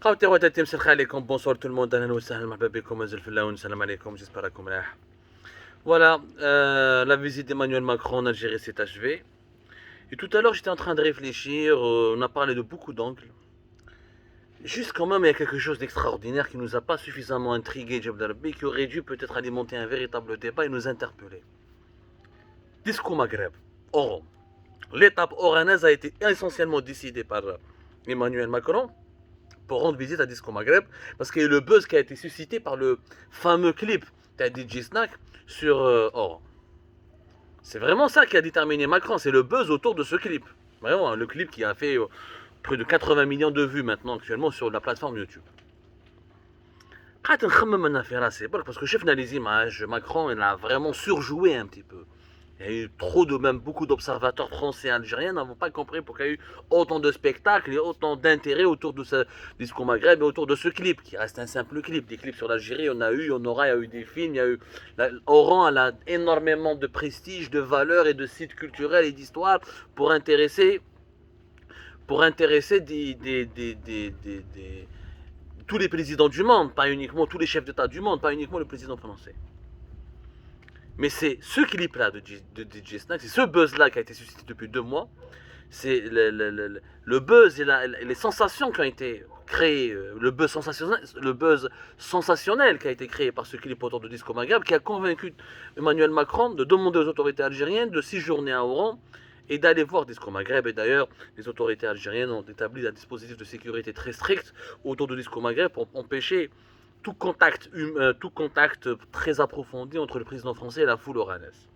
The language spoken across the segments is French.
خوتي خواتاتي مسرخ عليكم بونسور تو الموند اهلا وسهلا مرحبا بكم مازال في اللون السلام عليكم جيسبر راكم ملاح. Voilà, la visite d'Emmanuel Macron en Algérie s'est achevée. Et tout à l'heure, j'étais en train de réfléchir, on a parlé de beaucoup d'angles. Juste quand même, il y a quelque chose d'extraordinaire qui nous a pas suffisamment intrigué, Jeb Darbi, qui aurait dû peut-être alimenter un véritable débat et nous interpeller. Disco Maghreb, Oran. L'étape oranaise a été essentiellement décidée par Emmanuel Macron pour rendre visite à Disco Maghreb, parce qu'il y a eu le buzz qui a été suscité par le fameux clip de DJ Snack sur Oran. C'est vraiment ça qui a déterminé Macron, c'est le buzz autour de ce clip. Vraiment, le clip qui a fait près de 80 millions de vues maintenant actuellement sur la plateforme YouTube. Parce que chef les images, Macron il a vraiment surjoué un petit peu. Il y a eu trop de, même beaucoup d'observateurs français et algériens n'avons pas compris pourquoi il y a eu autant de spectacles et autant d'intérêt autour de ce discours Maghreb et autour de ce clip, qui reste un simple clip. Des clips sur l'Algérie, on a eu, on aura, il y a eu des films, il y a eu... Oran, elle a énormément de prestige, de valeur et de sites culturels et d'histoire pour intéresser tous les présidents du monde, pas uniquement tous les chefs d'État du monde, pas uniquement le président français. Mais c'est ce clip-là de DJ Snack, c'est ce buzz-là qui a été suscité depuis 2 mois. C'est le buzz et les sensations qui ont été créées, le buzz sensationnel qui a été créé par ce clip autour de Disco Maghreb, qui a convaincu Emmanuel Macron de demander aux autorités algériennes de séjourner à Oran et d'aller voir Disco Maghreb. Et d'ailleurs, les autorités algériennes ont établi un dispositif de sécurité très strict autour de Disco Maghreb pour empêcher tout contact très approfondi entre le président français et la foule oranaise.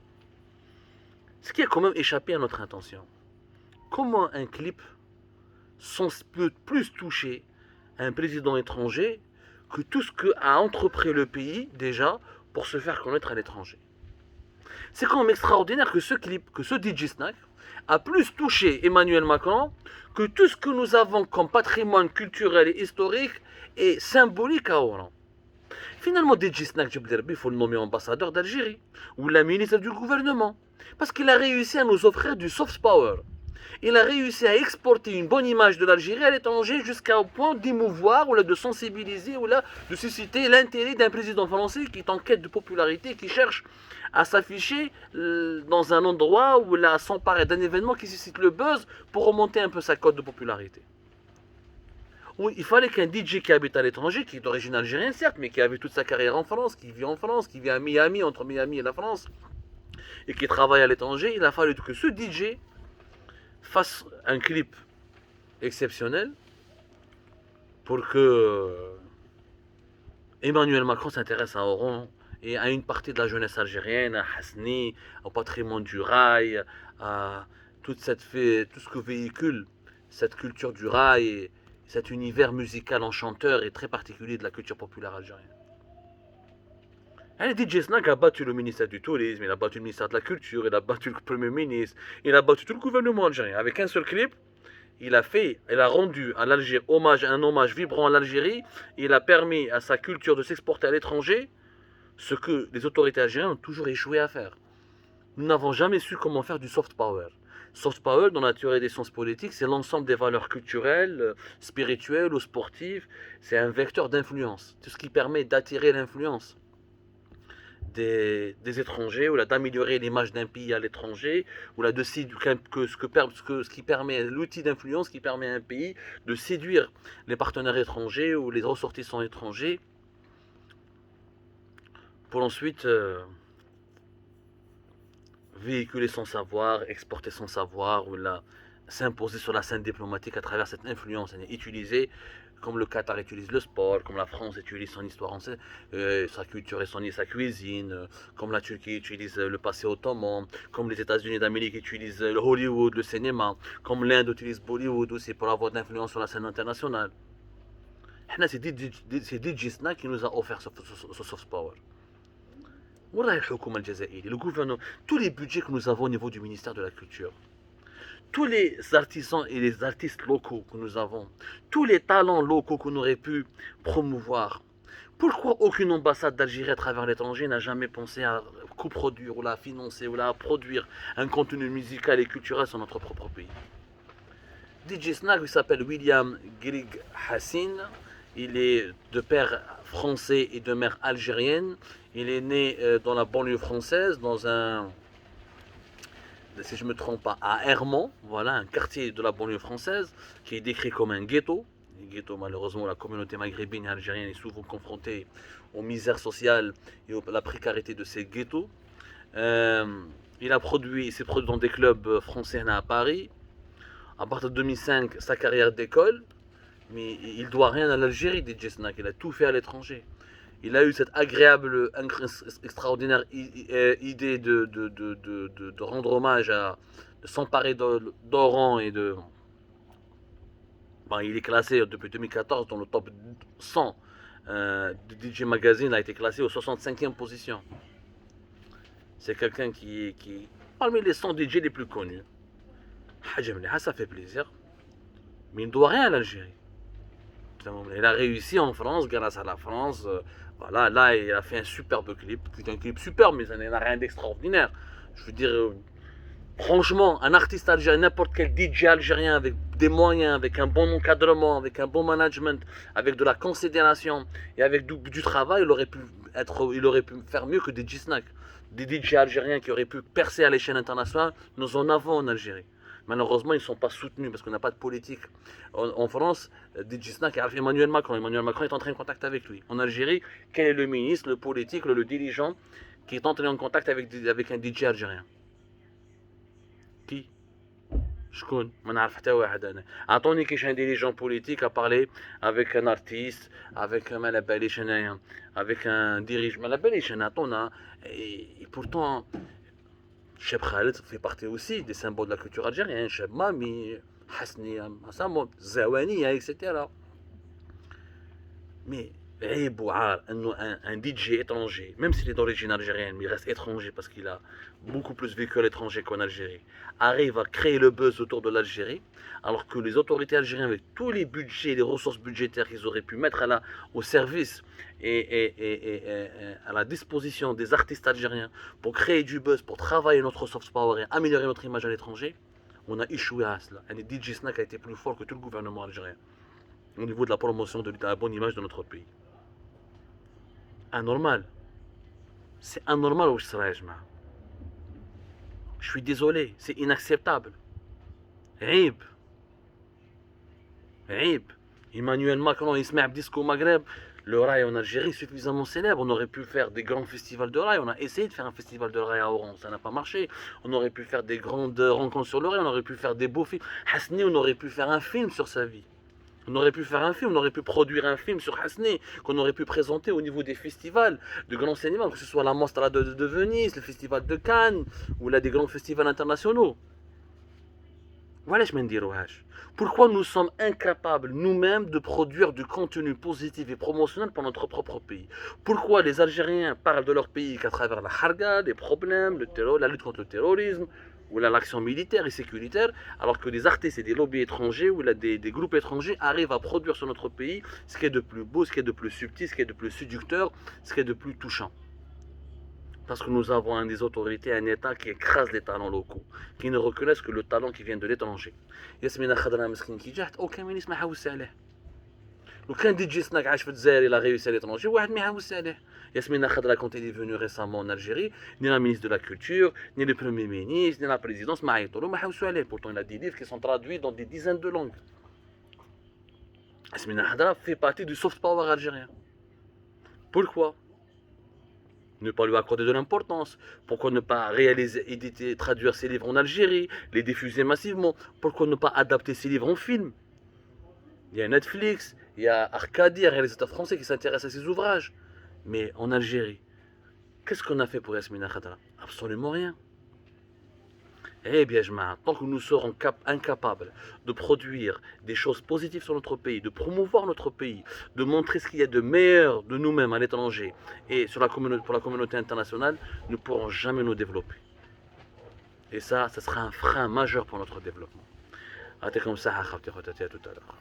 Ce qui a quand même échappé à notre intention. Comment un clip peut plus toucher un président étranger que tout ce qu'a entrepris le pays déjà pour se faire connaître à l'étranger. C'est quand même extraordinaire que ce clip, que ce DJ Snack a plus touché Emmanuel Macron que tout ce que nous avons comme patrimoine culturel et historique et symbolique à Oran. Finalement, DJ Snack Djebderbi, il faut le nommer ambassadeur d'Algérie, ou la ministre du gouvernement, parce qu'il a réussi à nous offrir du soft power. Il a réussi à exporter une bonne image de l'Algérie à l'étranger jusqu'au point d'émouvoir, ou là, de sensibiliser, ou là, de susciter l'intérêt d'un président français qui est en quête de popularité, qui cherche à s'afficher dans un endroit où il a s'emparer d'un événement qui suscite le buzz pour remonter un peu sa cote de popularité. Oui, il fallait qu'un DJ qui habite à l'étranger, qui est d'origine algérienne certes, mais qui a vu toute sa carrière en France, qui vit en France, qui vit à Miami, entre Miami et la France, et qui travaille à l'étranger, il a fallu que ce DJ fasse un clip exceptionnel pour que Emmanuel Macron s'intéresse à Oran et à une partie de la jeunesse algérienne, à Hasni, au patrimoine du rail, à tout ce que véhicule cette culture du rail et cet univers musical enchanteur et très particulier de la culture populaire algérienne. Et DJ Snack a battu le ministère du Tourisme, il a battu le ministère de la Culture, il a battu le Premier ministre, il a battu tout le gouvernement algérien. Avec un seul clip, il a rendu à l'Algérie un hommage vibrant à l'Algérie, il a permis à sa culture de s'exporter à l'étranger, ce que les autorités algériennes ont toujours échoué à faire. Nous n'avons jamais su comment faire du soft power. Soft power, dans la théorie des sciences politiques, c'est l'ensemble des valeurs culturelles, spirituelles ou sportives. C'est un vecteur d'influence. Tout ce qui permet d'attirer l'influence des étrangers, ou là d'améliorer l'image d'un pays à l'étranger, ou là ce qui permet l'outil d'influence qui permet à un pays de séduire les partenaires étrangers ou les ressortissants étrangers pour ensuite véhiculer son savoir, exporter son savoir, ou là s'imposer sur la scène diplomatique à travers cette influence, utiliser comme le Qatar utilise le sport, comme la France utilise son histoire, sa culture et sa cuisine, comme la Turquie utilise le passé ottoman, comme les États-Unis d'Amérique utilisent le Hollywood, le cinéma, comme l'Inde utilise Bollywood aussi pour avoir de l'influence sur la scène internationale. C'est DJ Snack qui nous a offert ce soft power. Le gouvernement, tous les budgets que nous avons au niveau du ministère de la Culture, tous les artisans et les artistes locaux que nous avons, tous les talents locaux qu'on aurait pu promouvoir, pourquoi aucune ambassade d'Algérie à travers l'étranger n'a jamais pensé à coproduire ou à financer ou à produire un contenu musical et culturel sur notre propre pays? DJ Snack, il s'appelle William Grigg Hassin, Il est de père français et de mère algérienne. Il est né dans la banlieue française, dans un, si je ne me trompe pas, à Hermont, voilà, un quartier de la banlieue française, qui est décrit comme un ghetto. Les ghettos, malheureusement, la communauté maghrébine et algérienne est souvent confrontée aux misères sociales et à la précarité de ces ghettos. Euh, il s'est produit dans des clubs français à Paris. À partir de 2005, sa carrière décolle, mais il doit rien à l'Algérie, DJ Snack. Il a tout fait à l'étranger. Il a eu cette agréable, extraordinaire idée de rendre hommage de s'emparer d'Oran et de. Bon, il est classé depuis 2014 dans le top 100 de DJ Magazine. Il a été classé aux 65e position. C'est quelqu'un qui est parmi les 100 DJ les plus connus. Ça fait plaisir. Mais il ne doit rien à l'Algérie. Il a réussi en France grâce à la France. Voilà, là, il a fait un superbe clip. C'est un clip superbe, mais ça n'a rien d'extraordinaire. Je veux dire, franchement, un artiste algérien, n'importe quel DJ algérien avec des moyens, avec un bon encadrement, avec un bon management, avec de la considération et avec du travail, il aurait pu faire mieux que des DJ-snacks. Des DJ algériens qui auraient pu percer à l'échelle internationale, nous en avons en Algérie. Malheureusement, ils ne sont pas soutenus parce qu'on n'a pas de politique. En France, DJ Snack a Emmanuel Macron. Emmanuel Macron est entré en contact avec lui. En Algérie, quel est le ministre, le politique, le dirigeant qui est entré en contact avec un DJ algérien? Qui? شكون ما نعرف حتى واحد انا اعطوني كيش un dirigeant politique a parlé avec un artiste avec ما على باليش انايا avec un dirigeant ما على باليش انا عطونا et pourtant Cheb Khaled fait partie aussi des symboles de la culture algérienne. Cheb Mami, Hasni, Zawani, etc. Mais un DJ étranger, même s'il est d'origine algérienne, mais il reste étranger parce qu'il a beaucoup plus vécu à l'étranger qu'en Algérie, arrive à créer le buzz autour de l'Algérie, alors que les autorités algériennes, avec tous les budgets, les ressources budgétaires qu'ils auraient pu mettre au service et à la disposition des artistes algériens pour créer du buzz, pour travailler notre soft power et améliorer notre image à l'étranger, on a échoué à cela. Un DJ Snack a été plus fort que tout le gouvernement algérien au niveau de la promotion de la bonne image de notre pays. Anormal. C'est anormal où je serais, je suis désolé, c'est inacceptable. عيب. عيب. Emmanuel Macron, Ismaël Disco Maghreb, le rail en Algérie est suffisamment célèbre. On aurait pu faire des grands festivals de rail. On a essayé de faire un festival de rail à Oran, ça n'a pas marché. On aurait pu faire des grandes rencontres sur le rail, on aurait pu faire des beaux films. Hasni, on aurait pu faire un film sur sa vie. On aurait pu faire un film, on aurait pu produire un film sur Hasni, qu'on aurait pu présenter au niveau des festivals de grands cinémas, que ce soit la Mostra de Venise, le festival de Cannes, ou là des grands festivals internationaux. Voilà, je me pourquoi nous sommes incapables nous-mêmes de produire du contenu positif et promotionnel pour notre propre pays? Pourquoi les Algériens parlent de leur pays qu'à travers la harga, les problèmes, le terror, la lutte contre le terrorisme, ou l'action militaire et sécuritaire, alors que des artistes et des lobbies étrangers ou des groupes étrangers arrivent à produire sur notre pays ce qui est de plus beau, ce qui est de plus subtil, ce qui est de plus séducteur, ce qui est de plus touchant. Parce que nous avons des autorités, un État qui écrase les talents locaux, qui ne reconnaissent que le talent qui vient de l'étranger. Yasmina Khadra مسكين كي جات aucun ministre ما حاوس عليه. لو كان دي جي سناك عاش في الجزائر il a réussi à l'étranger واحد ما يحاوس عليه. Yasmina Khadra, quand elle est venue récemment en Algérie, ni la ministre de la Culture, ni le Premier ministre, ni la présidence, pourtant il a des livres qui sont traduits dans des dizaines de langues. Yasmina Khadra fait partie du soft power algérien. Pourquoi ne pas lui accorder de l'importance? Pourquoi ne pas réaliser, éditer, traduire ses livres en Algérie, les diffuser massivement? Pourquoi ne pas adapter ses livres en film? Il y a Netflix, il y a Arcadie, un réalisateur français qui s'intéresse à ses ouvrages. Mais en Algérie, qu'est-ce qu'on a fait pour Yasmina Khadra? Absolument rien. Eh bien, tant que nous serons incapables de produire des choses positives sur notre pays, de promouvoir notre pays, de montrer ce qu'il y a de meilleur de nous-mêmes à l'étranger et pour la communauté internationale, nous ne pourrons jamais nous développer. Et ça sera un frein majeur pour notre développement. À tout à l'heure.